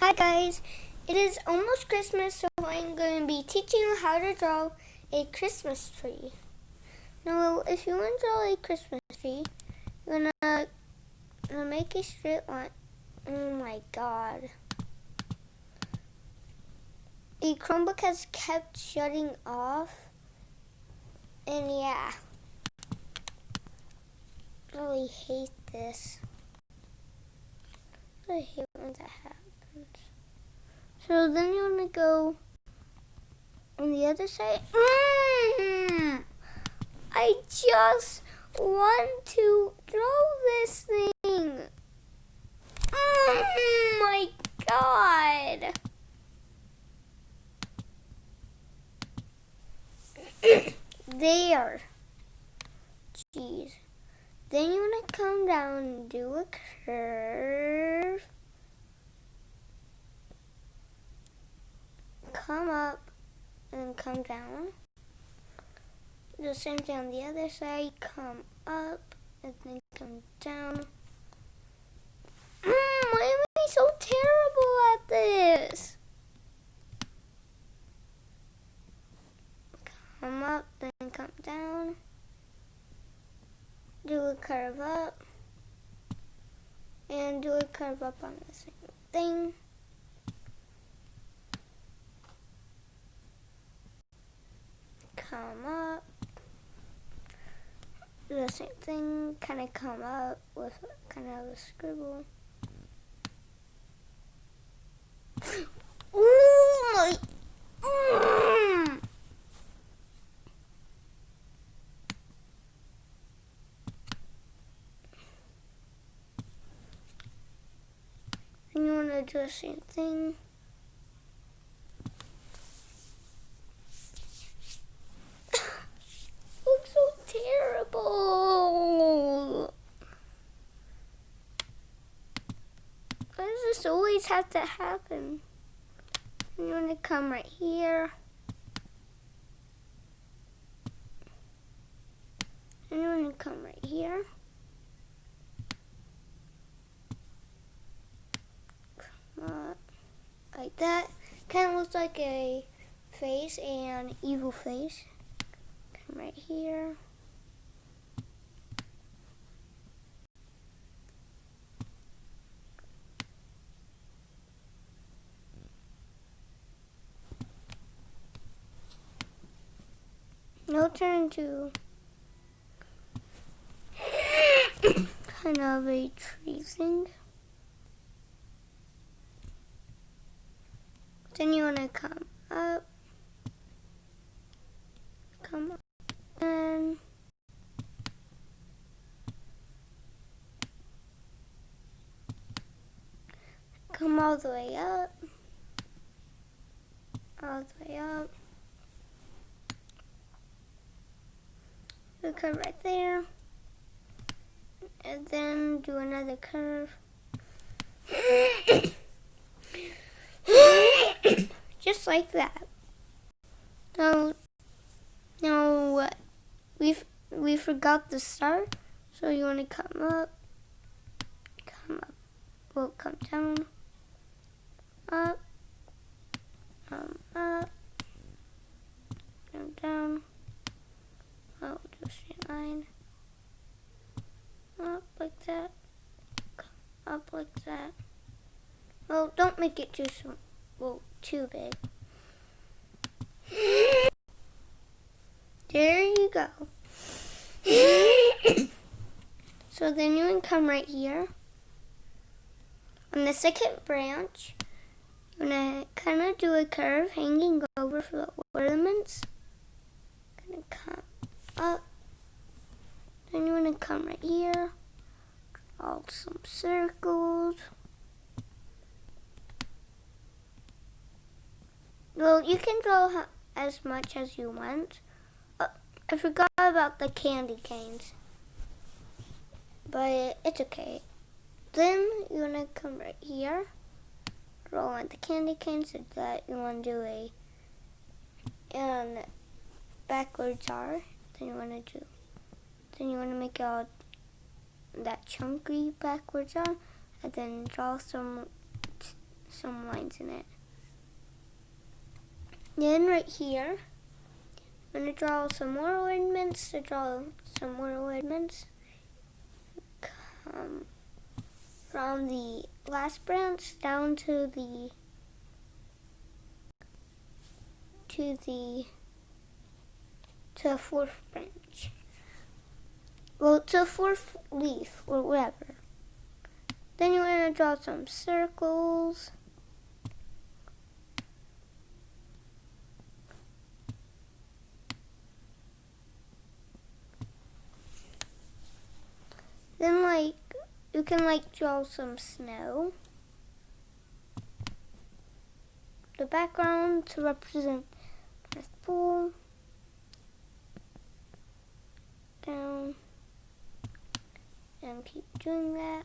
Hi guys, it is almost Christmas, so I'm going to be teaching you how to draw a Christmas tree. Now, if you want to draw a Christmas tree, you're going to make a straight line. Oh my god. The Chromebook has kept shutting off, and yeah, I really hate this. I hate when that happens. So then you want to go on the other side. I just want to draw this thing. Oh my god. There. Jeez. Then you want to come down and do a curve. Come up and come down. Do the same thing on the other side. Come up and then come down. Why am I so terrible at this? Come up, then come down. Do a curve up. And do a curve up on the same thing. Come up. Do the same thing. Kind of come up with kind of a scribble. Oh my. And you want to do the same thing. Looks so terrible. Why does this always have to happen? And you want to come right here. And you want to come right here. Come up. Like that. Kind of looks like a face, an evil face. Come right here. Now turn into kind of a tree thing. Then you want to come up, and come all the way up, Do a curve right there, and then do another curve. Just like that. Now we forgot the start, so you want to come up, well, come down, up, come down, oh, do a straight line, up like that, up like that. Well, don't make it too small. Well, too big. There you go. So then you can come right here. On the second branch, you're going to kind of do a curve hanging over for the ornaments. Going to come up. Then you want to come right here. Draw some circles. Well, you can draw as much as you want. I forgot about the candy canes, but it's okay. Then you want to come right here, draw on the candy canes so that you want to do a backwards R. Then you want to make it all that chunky backwards R, and then draw some some lines in it. Then right here, I'm going to draw some more ornaments. From the last branch down to the fourth branch. Well, to fourth leaf or whatever. Then you're going to draw some circles. Then you can draw some snow. The background to represent North Pole. Down. And keep doing that.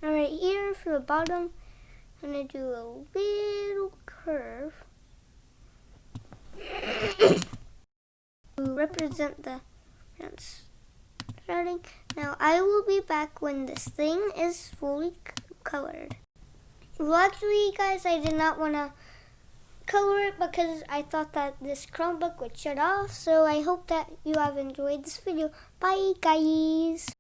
Alright, here for the bottom, I'm going to do a little curve to represent the starting. Now I will be back when this thing is fully colored. Well, actually, guys, I did not want to color it because I thought that this Chromebook would shut off. So I hope that you have enjoyed this video. Bye, guys.